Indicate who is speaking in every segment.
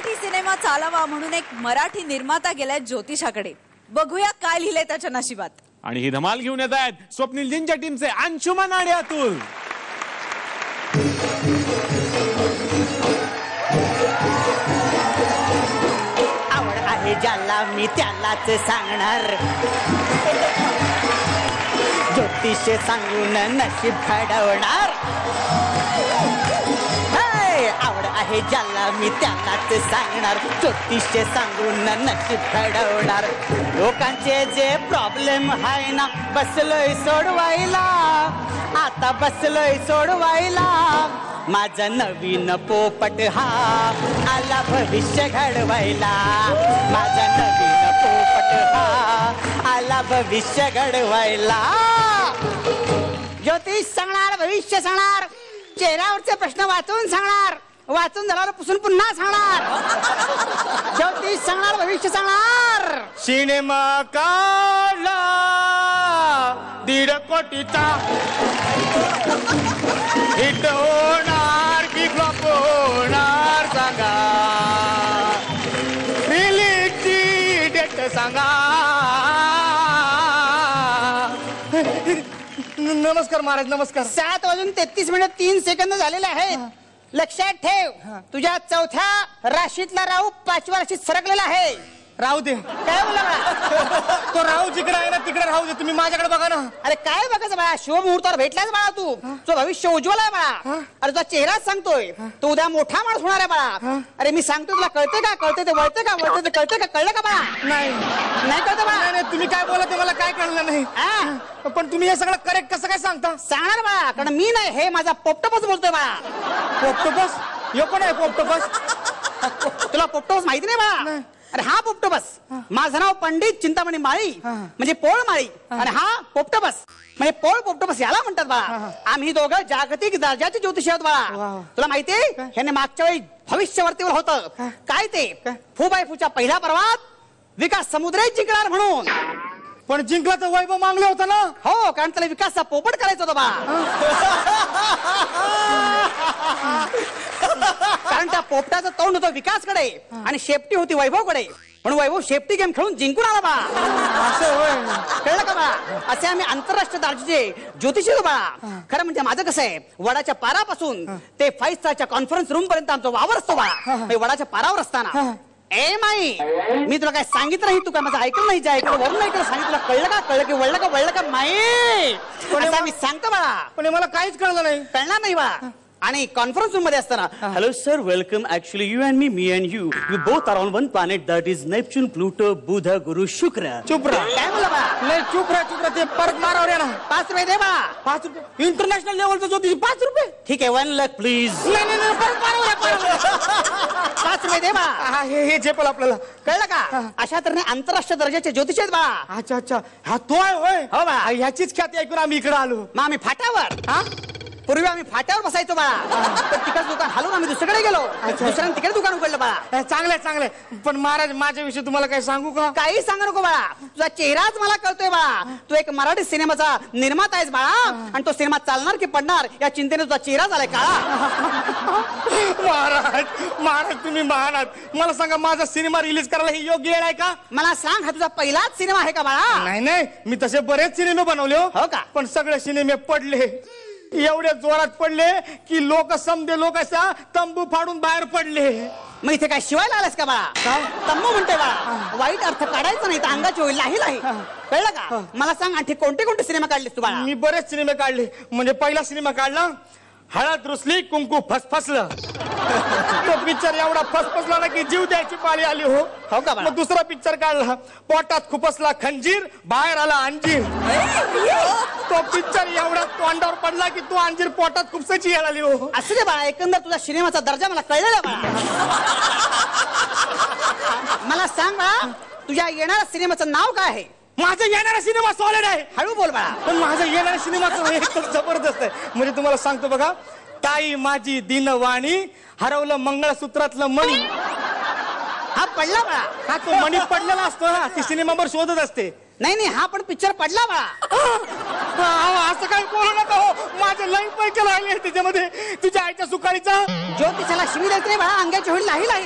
Speaker 1: Marathi cinema चालावा म्हणून एक मराठी निर्माता गेलाय ज्योतिषाकडे. बघूया काय लिहिलंय त्याच्या नशिबात.
Speaker 2: आणि ही धमाल घेऊन येत आहेत स्वप्नीलजींच्या टीमचे अंशुमन आणि अतुल.
Speaker 3: आवड आहे ज्याला मी त्यालाच सांगणार, ज्योतिष सांगून नशीब घडवणार. आवड आहे ज्याला मी त्यालाच सांगणार, ज्योतिष सांगून नशीब घडवणार. लोकांचे जे प्रॉब्लेम आहे ना बसलोय सोडवायला, आता बसलोय सोडवायला. माझा नवीन पोपट हा आला भविष्य घडवायला, माझा नवीन पोपट हा आला भविष्य घडवायला. ज्योतिष सांगणार, भविष्य सांगणार, चेहऱ्यावरचे प्रश्न वाचून सांगणार, वाचून झाल्यावर पुसून पुन्हा सांगणार. ज्योतिष सांगणार, भविष्य सांगणार.
Speaker 2: सिनेमा काढला 1.5 कोटीचा, हिट होणार की फ्लॉप होणार सांगा, रिलीजची डेट सांगा.
Speaker 4: नमस्कार महाराज, नमस्कार.
Speaker 3: 7:33 झालेले आहेत. लक्षात ठेव, तुझ्या चौथ्या राशीतला राहू 5व्या राशीत सरकलेला आहे.
Speaker 4: राहू दे.
Speaker 3: काय बोला बाळा?
Speaker 4: तो राहू जिकडे आहे ना तिकडे राहू दे. तुम्ही माझ्याकडे बघा ना.
Speaker 3: अरे काय बघायचं बाळा, शुभ मुहूर्तावर भेटलाच बाळा तू. तुझं भविष्य उज्ज्वल आहे बाळा. अरे तुझा चेहराच सांगतोय तू उद्या मोठा माणूस होणार आहे बाळा. अरे मी सांगतो तुला, कळते का? कळते ते वळते का? वळते ते कळते का? कळलं का बाळा?
Speaker 4: नाही
Speaker 3: नाही कळतं बाळा?
Speaker 4: नाही, तुम्ही काय बोला ते मला काय कळलं नाही. पण तुम्ही हे सगळं करेक्ट कसं काय सांगता?
Speaker 3: सांगणार बाळा, कारण मी नाही, हे माझा पोपटोपस बोलतोय बाळा.
Speaker 4: पोपटोपस? हे कोण आहे पोपटोपस?
Speaker 3: तुला पोपटोपस माहिती नाही बाळा? अरे हा पोपटोपस. माझं नाव पंडित चिंतामणी माळी, म्हणजे पोळ माळी, आणि हा पोपटोपस म्हणजे पोळ पोपटोपस याला म्हणतात बाळा. आम्ही दोघं जागतिक दर्जाचे ज्योतिषी आहोत बाळा. तुला माहितीये ह्याने मागच्या वेळी भविष्यवर्तीवर होतं काय ते, फूबायफूच्या पहिला पर्वात विकास समुद्रे जिंकणार म्हणून.
Speaker 4: पण जिंकला तर वैभव मागले होता ना.
Speaker 3: हो, कारण त्याला विकासचा पोपट करायचा होता बाळा. कारण त्या पोपटाचं तोंड होतं विकासकडे आणि शेपटी होती वैभवकडे. पण वैभव शेपटी गेम खेळून जिंकून आला बाळा.
Speaker 4: असं होय.
Speaker 3: कळलं का बाळा? असे आम्ही आंतरराष्ट्रीय दर्जाचे ज्योतिषी होतो बाळा. खरं म्हणजे माझं कसं आहे, वडाच्या पारापासून ते 5 स्टारच्या कॉन्फरन्स रूम पर्यंत आमचा वावर असतो बाळा. वडाच्या पारावर असताना ए माई, मी तुला काय सांगितलं नाही, तू काय माझं ऐकलं नाही, जे ऐकलं वरून ऐकलं सांगितलं. कळलं का? कळलं की वळलं का? वळलं का माई? पण मी सांगतो बाळा,
Speaker 4: पण मला काहीच कळलं नाही.
Speaker 3: कळणार नाही बाळा. आणि कॉन्फरन्स रूम मध्ये असताना, hello sir, welcome. Actually you and me and you both are on one planet, that is Neptune, Pluto, Budh, Guru, Shukra.
Speaker 4: चुप राहा.
Speaker 3: काय बोला बाळा?
Speaker 4: नाही, चुप राहा, चुप राहा. ते परत मारावर या ना.
Speaker 3: 5 रुपये दे बाळा.
Speaker 4: 5 रुपये? इंटरनॅशनल लेवलचा ज्योतिषी 5 रुपये?
Speaker 3: ठीक आहे, 1 लाख प्लीज.
Speaker 4: नाही नाही नाही, परत मारावर या, परत.
Speaker 3: 5 रुपये दे बाळा.
Speaker 4: हे झेपल आपल्याला.
Speaker 3: कळलं का? अशा तऱ्हेने आंतरराष्ट्रीय दर्जाचे ज्योतिष आहेत बाळा.
Speaker 4: अच्छा अच्छा, हा तो आहे होय.
Speaker 3: हो बाळा.
Speaker 4: ह्याचीच ख्याती ऐकून आम्ही इकडे आलो.
Speaker 3: मग आम्ही फाट्यावर, पूर्वी आम्ही फाट्यावर बसायचो बाळा. पण तिकडे दुकान हलवून आम्ही दुसरीकडे गेलो. दुसऱ्याने तिकडे दुकान उघडलं बाळा.
Speaker 4: चांगलंय चांगलंय. पण महाराज, माझ्याविषयी तुम्हाला काही सांगू का?
Speaker 3: काही सांगू नको बाळा, तुझा चेहराच मला कळतोय बाळा. तू एक मराठी सिनेमाचा निर्माता आहेस बाळा, आणि तो सिनेमा चालणार की पडणार या चिंतेने तुझा चेहरा झालाय काळा.
Speaker 4: महाराज महाराज, तुम्ही महान आहात. मला सांगा, माझा सिनेमा रिलीज करायला ही योग्य वेळ आहे का?
Speaker 3: मला सांग, हा तुझा पहिलाच सिनेमा आहे का बाळा?
Speaker 4: नाही नाही, मी तसे बरेच सिनेमे बनवले
Speaker 3: हो का?
Speaker 4: पण सगळे सिनेमे पडले. एवढे जोरात पडले की लोक समजे लोक असा तंबू फाडून बाहेर पडले.
Speaker 3: मग इथे काय शिवायला आलास का बाळा? तंबू म्हणते बाळा, वाईट अर्थ काढायचा नाही तर अंगाची होईल लाही लाही. कळलं का? मला सांग, आणखी कोणते कोणते सिनेमा काढलेस तू बाळा?
Speaker 4: मी बरेच सिनेमे काढले. म्हणजे पहिला सिनेमा काढला, हळद रुसली कुंकू फसफसलं. तो पिक्चर एवढा फसफसला ना की जीव द्यायची पाळी आली. हो
Speaker 3: हो का बाळा?
Speaker 4: मग दुसरा पिक्चर काढला, पोटात खुपसला खंजीर, बाहेर आला अंजीर. तो पिक्चर एवढा तोंडावर पडला की तो अंजीर पोटात खुपसायची येळ आली. हो
Speaker 3: असं दे बाळा, एकंदर तुझा सिनेमाचा दर्जा मला कळलेला बाळा. मला सांग बाळा, तुझ्या येणाऱ्या सिनेमाचं नाव काय आहे?
Speaker 4: माझा येणारा सिनेमा सॉलिड आहे.
Speaker 3: हळू बोल बाळा.
Speaker 4: पण माझा येणारा सिनेमाचं एकदम जबरदस्त आहे. म्हणजे तुम्हाला सांगतो बघा, ताई माझी दिनवाणी, हरवलं मंगळसूत्रातलं मणी.
Speaker 3: हा पडला बाळा.
Speaker 4: हा तो मणी पडलेला असतो ना, ती सिनेमावर शोधत असते.
Speaker 3: नाही नाही हा पण पिक्चर पडला बाळा.
Speaker 4: असं काय बोलू नका हो, माझे लई पैसे राहिले त्याच्यामध्ये. तुझ्या आईच्या सुकाळीचा
Speaker 3: ज्योतिषाला शिवी देत नाही बाळा, अंगाची होईल नाही नाही.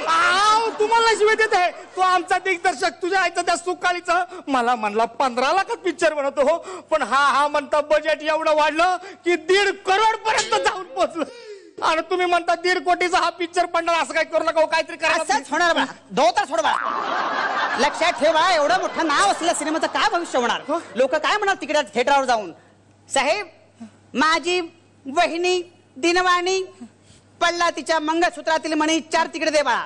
Speaker 4: तुम्हाला शिवाय देत आहे. तो आमचा दिग्दर्शक तुझ्या आईचा त्या सुकाळीचा मला म्हणला 15 लाखात पिक्चर बनवतो हो, पण हा म्हणता बजेट एवढं वाढलं की 1.5 करोड पर्यंत जाऊन पोहोचलं. आणि तुम्ही म्हणता 1.5 कोटीचा हा पिक्चर पडणार. असं काय करू नका हो, काहीतरी करा.
Speaker 3: असंच होणार बाळा, धोतर सोड बाळा. लक्षात ठेव बाळा, एवढं मोठं नाव असलेल्या सिनेमाचं काय भविष्य होणार. लोक काय म्हणणार तिकडे थिएटरवर जाऊन, साहेब माझी वहिनी दिनवाणी पडला तिच्या मंगळसूत्रातील मणी 4 तिकडे दे बाळा.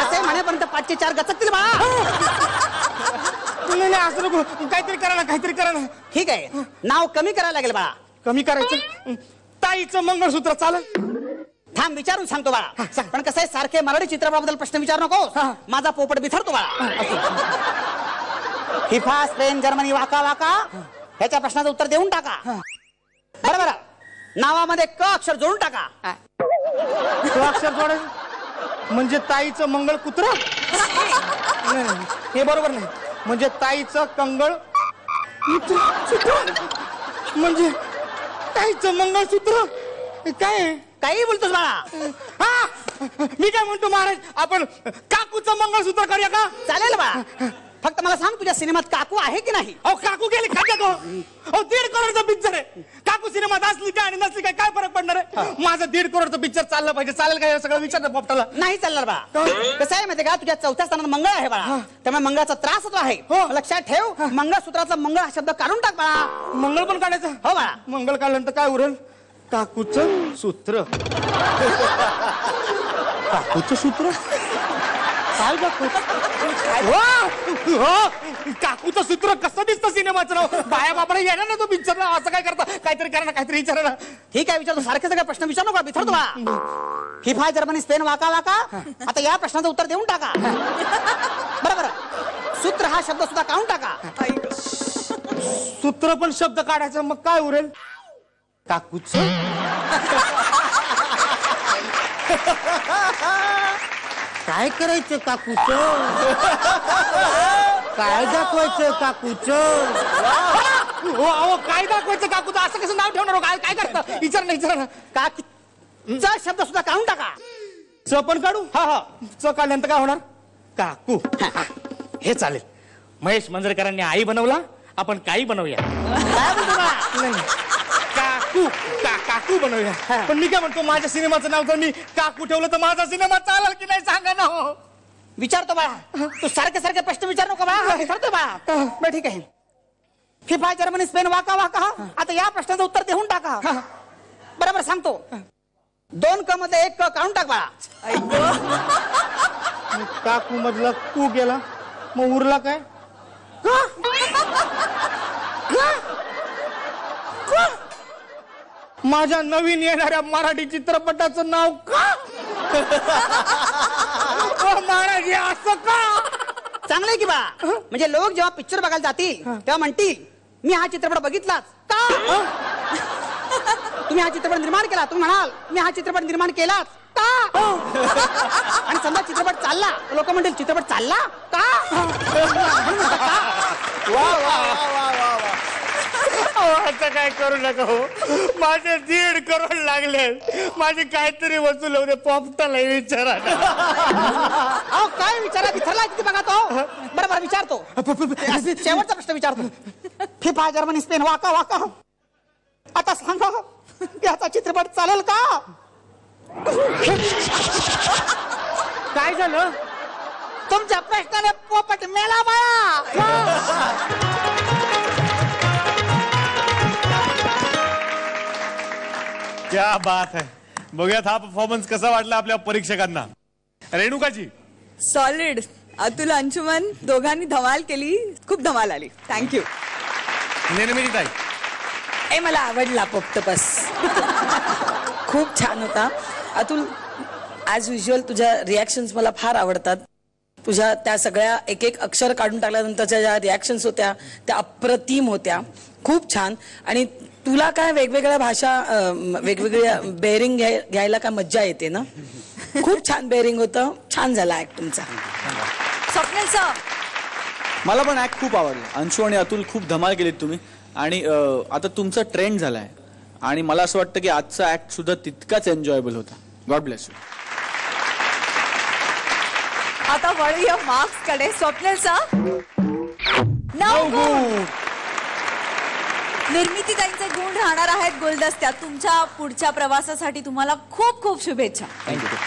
Speaker 3: असे म्हणेपर्यंत 5चे 4 गचकतील बाळा.
Speaker 4: नाही असं नको, काहीतरी करा ना, काहीतरी करा ना.
Speaker 3: ठीक आहे, नाव कमी करायला लागेल बाळा.
Speaker 4: कमी करायचं. ताईचं मंगळसूत्र चालेल.
Speaker 3: थांब विचारून सांगतो बाळा. पण कसं आहे, सारखे मराठी चित्रपटाबद्दल प्रश्न विचार नको, माझा पोपट बिथरतो बाळा. FIFA Spain Germany waka waka ह्याच्या प्रश्नाचं उत्तर देऊन टाका. बरोबर, नावामध्ये क अक्षर जोडून टाका.
Speaker 4: तो अक्षर जोडायचं म्हणजे ताईचं मंगळ कुत्र. हे बरोबर नाही. म्हणजे ताईचं कंगळ म्हणजे ताईचं मंगळसूत्र काय.
Speaker 3: काही बोलतोस बाळा.
Speaker 4: हा मी काय म्हणतो महाराज, आपण काकूचं मंगळसूत्र करूया का.
Speaker 3: चालेल बाळा, फक्त मला सांग तुझ्या सिनेमात काकू आहे की नाही.
Speaker 4: अहो काकू गेली खात्यात हो. 1.5 करोडचा पिक्चर आहे. काकू सिनेमात असली काय आणि नसली काय परक पडणार आहे. माझं 1.5 करोडचं पिक्चर चाललं पाहिजे. चालेल काय सगळं विचारलं पोपटाला.
Speaker 3: नाही चालणार बाळा. कसं आहे माहिती का, तुझ्या 4थ्या स्थानात मंगळ आहे बाळा, त्यामुळे मंगळाचा त्रास होतो आहे. लक्षात ठेव, मंगळसूत्राचा मंगळ हा शब्द काढून टाक बाळा.
Speaker 4: मंगळ पण काढायचं.
Speaker 3: हो बाळा.
Speaker 4: मंगळ काढल्यानंतर काय उरेल. काकूचं सूत्र. काकूचं सूत्र काय काकूचं सूत्र कसं दिसतं सिनेमाचं नाव. बाया बाबा येणार ना तो पिक्चर. असं काय करता, काहीतरी करा ना, काहीतरी विचारा ना.
Speaker 3: ठीक आहे, विचारतो. सारखे सगळे प्रश्न विचारू नका, बिथरतो बाळा. FIFA Germany Spain waka waka आता या प्रश्नाचं उत्तर देऊन टाका. बरोबर, सूत्र हा शब्द सुद्धा काढून टाका.
Speaker 4: सूत्र पण शब्द काढायचं, मग काय उरेल. काकूचं
Speaker 5: काय करायचं काकूचं, काय दाखवायचं काकूचं.
Speaker 4: हो काय दाखवायचं काकूचं. असं कसं नाव ठेवणार. काय काय करता विचार नाही विचारा.
Speaker 3: काकीचा शब्द सुद्धा काढून टाका.
Speaker 4: च पण काढू. हा हा च काढल्यानंतर काय होणार. काकू. हे चालेल. महेश मंजरेकरांनी आई बनवला, आपण काही बनवूया.
Speaker 3: काय बोलतो बाळा.
Speaker 4: नाही काकू काकू बनवूया. पण मी काय म्हणतो, माझ्या सिनेमाचं नाव जर मी काकू ठेवलं तर माझा सिनेमा चालेल की नाही सांगा ना हो.
Speaker 3: विचारतो बाळा, तू सारखे सारखे प्रश्न विचार नको बाळा. विचारतो बाळा. बरं ठीक आहे. FIFA Germany Spain waka waka आता या प्रश्नाचं उत्तर देऊन टाका. बरोबर सांगतो. 2 क मध्ये 1 क काढून टाक बाळा.
Speaker 4: काकू मधला कू गेला, मग उरला काय. माझ्या नवीन येणाऱ्या मराठी चित्रपटाचं नाव का. महाराज असं का.
Speaker 3: चांगलंय की बाळा. म्हणजे लोक जेव्हा पिक्चर बघायला जातील तेव्हा म्हणतील मी हा चित्रपट बघितलाच का. तुम्ही हा चित्रपट निर्माण केला, तुम्ही म्हणाल मी हा चित्रपट निर्माण केलाच का. आणि समजा चित्रपट चालला, लोक म्हणतील चित्रपट चालला का.
Speaker 4: असं काय करू नका हो. माझे 1.5 करोड लागले. माझी काहीतरी वसूल होते. पोपटाला विचारा.
Speaker 3: अहो काय विचारा, विचारला किती बघा तो. बरोबर विचारतो. शेवटचा प्रश्न विचारतो. FIFA Germany Spain waka waka आता सांगा याचा चित्रपट चालेल का.
Speaker 4: काय झालं.
Speaker 3: तुमच्या प्रश्नाने पोपट मेला बाळा.
Speaker 2: क्या बात है. बघूयात हा परफॉर्मन्स कसा वाटला आपल्या परीक्षकांना. रेणुकाजी.
Speaker 1: सॉलिड. अतुल, अंशुमन दोघांनी धमाल केली. खूप धमाल आली. थँक्यू.
Speaker 2: निर्मिती ताई.
Speaker 6: मला आवडला पोप्टोपस. खूप छान होता. अतुल, ॲज युजल तुझ्या रिॲक्शन्स मला फार आवडतात. तुझ्या त्या सगळ्या एक एक अक्षर काढून टाकल्यानंतरच्या ज्या रिॲक्शन्स होत्या त्या अप्रतिम होत्या. खूप छान. आणि तुला काय वेगवेगळ्या भाषा वेगवेगळ्या बेअरिंग घ्यायला काय मज्जा येते ना. खूप छान बेअरिंग होतं. छान झाला ऍक्ट तुमचा.
Speaker 1: स्वप्नील सर,
Speaker 7: मला पण ऍक्ट खूप आवडलं. अंशू आणि अतुल खूप धमाल केलीत तुम्ही. आणि आता तुमचा ट्रेंड झालाय आणि मला असं वाटतं की आजचा ऍक्ट सुद्धा तितकाच एन्जॉयबल होता. God bless you.
Speaker 1: आता वळूया मार्क्स कडे. स्वप्नीलचा 9 गुण. निर्मितीताईंचे गुण राहणार आहेत गुलदस्त्यात. तुमच्या पुढच्या प्रवासासाठी तुम्हाला खूप खूप शुभेच्छा.
Speaker 7: थँक्यू.